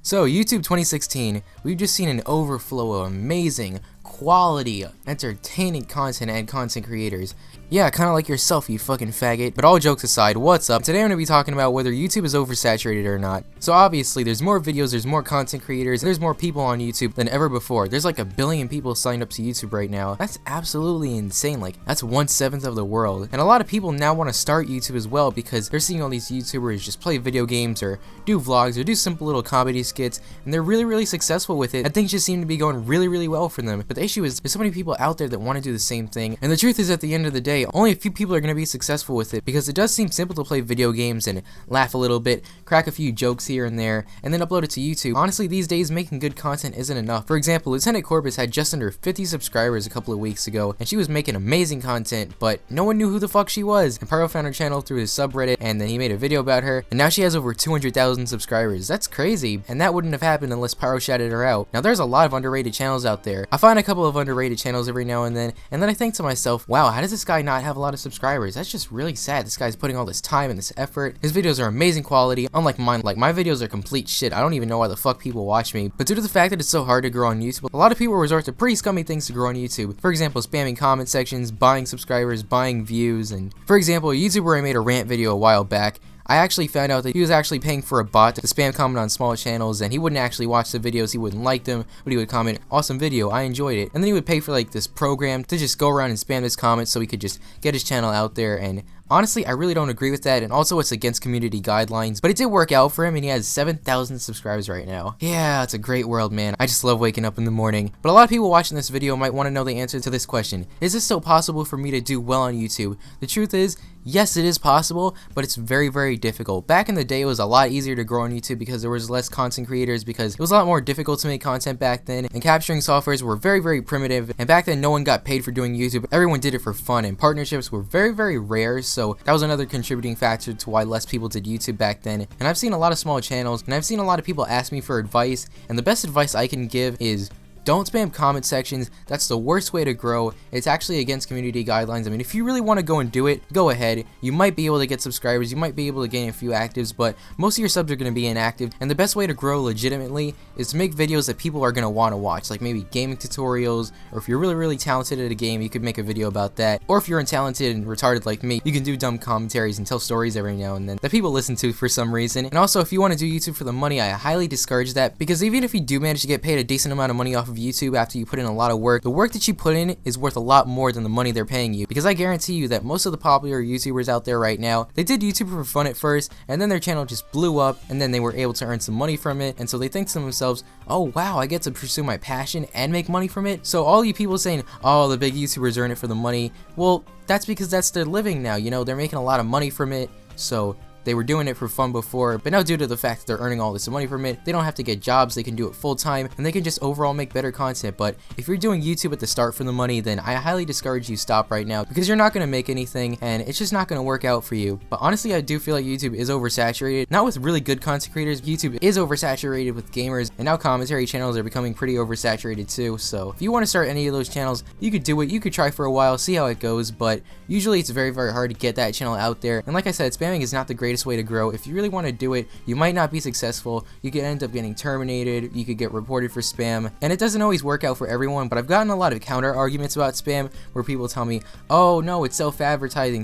So, YouTube 2016, we've just seen an overflow of amazing, quality, entertaining content and content creators. Yeah, kinda like yourself, you fucking faggot. But all jokes aside, what's up? Today I'm gonna be talking about whether YouTube is oversaturated or not. So obviously, there's more videos, there's more content creators, there's more people on YouTube than ever before. There's like 1 billion people signed up to YouTube right now. That's absolutely insane. Like, that's 1/7 of the world. And a lot of people now want to start YouTube as well because they're seeing all these YouTubers just play video games or do vlogs or do simple little comedy skits, and they're really successful with it, and things just seem to be going really well for them. But the issue is, there's so many people out there that want to do the same thing, and the truth is, at the end of the day, only a few people are going to be successful with it, because it does seem simple to play video games and laugh a little bit, crack a few jokes here and there, and then upload it to YouTube. Honestly, these days, making good content isn't enough. For example, Lieutenant Corpus had just under 50 subscribers a couple of weeks ago, and she was making amazing content, but no one knew who the fuck she was. And Pyro found her channel through his subreddit, and then he made a video about her, and now she has over 200,000 subscribers. That's crazy, and that wouldn't have happened unless Pyro shouted her out. Now, there's a lot of underrated channels out there. I find a couple of underrated channels every now and then I think to myself, wow, how does this guy not have a lot of subscribers? That's just really sad. This guy's putting all this time and this effort. His videos are amazing quality, unlike mine. Like, my videos are complete shit. I don't even know why the fuck people watch me. But due to the fact that it's so hard to grow on YouTube, a lot of people resort to pretty scummy things to grow on YouTube. For example, spamming comment sections, buying subscribers, buying views, and for example, a YouTuber I made a rant video a while back, I actually found out that he was actually paying for a bot to spam comment on small channels, and he wouldn't actually watch the videos, he wouldn't like them, but he would comment, awesome video, I enjoyed it. And then he would pay for like this program to just go around and spam his comments so he could just get his channel out there. And honestly, I really don't agree with that, and also it's against community guidelines, but it did work out for him, and he has 7,000 subscribers right now. Yeah, it's a great world, man. I just love waking up in the morning. But a lot of people watching this video might want to know the answer to this question. Is this still possible for me to do well on YouTube? The truth is, yes, it is possible, but it's very difficult. Back in the day, it was a lot easier to grow on YouTube because there was less content creators, because it was a lot more difficult to make content back then, and capturing softwares were very primitive, and back then no one got paid for doing YouTube. Everyone did it for fun, and partnerships were very rare, so that was another contributing factor to why less people did YouTube back then. And I've seen a lot of small channels, and I've seen a lot of people ask me for advice, and the best advice I can give is, don't spam comment sections. That's the worst way to grow. It's actually against community guidelines. I mean, if you really want to go and do it, go ahead. You might be able to get subscribers, you might be able to gain a few actives, but most of your subs are going to be inactive. And the best way to grow legitimately is to make videos that people are going to want to watch, like maybe gaming tutorials, or if you're really talented at a game, you could make a video about that. Or if you're untalented and retarded like me, you can do dumb commentaries and tell stories every now and then that people listen to for some reason. And also, if you want to do YouTube for the money, I highly discourage that, because even if you do manage to get paid a decent amount of money off of YouTube after you put in a lot of work, the work that you put in is worth a lot more than the money they're paying you, because I guarantee you that most of the popular YouTubers out there right now, they did YouTube for fun at first, and then their channel just blew up, and then they were able to earn some money from it, and so they think to themselves, oh wow, I get to pursue my passion and make money from it. So all you people saying, oh, the big YouTubers earn it for the money, well, that's because that's their living now, you know, they're making a lot of money from it. So they were doing it for fun before, but now due to the fact that they're earning all this money from it, they don't have to get jobs, they can do it full time, and they can just overall make better content. But if you're doing YouTube at the start for the money, then I highly discourage you stop right now, because you're not going to make anything, and it's just not going to work out for you. But honestly, I do feel like YouTube is oversaturated, not with really good content creators. YouTube is oversaturated with gamers, and now commentary channels are becoming pretty oversaturated too. So if you want to start any of those channels, you could do it, you could try for a while, see how it goes, but usually it's very hard to get that channel out there. And like I said, spamming is not the greatest way to grow. If you really want to do it, you might not be successful. You could end up getting terminated, you could get reported for spam, and it doesn't always work out for everyone. But I've gotten a lot of counter arguments about spam where people tell me, oh no, it's self-advertising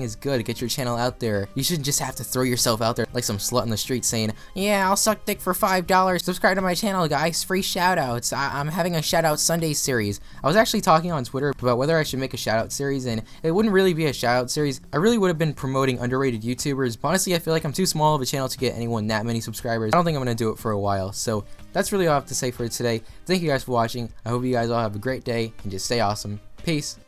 is good, get your channel out there. You shouldn't just have to throw yourself out there like some slut in the street saying, yeah, I'll suck dick for $5, subscribe to my channel guys, free shoutouts, I'm having a shoutout Sunday series. I was actually talking on Twitter about whether I should make a shoutout series, and it wouldn't really be a shoutout series. I really would have been promoting underrated YouTubers, but honestly I feel like I'm too small of a channel to get anyone that many subscribers. I don't think I'm going to do it for a while. So that's really all I have to say for today. Thank you guys for watching. I hope you guys all have a great day and just stay awesome. Peace.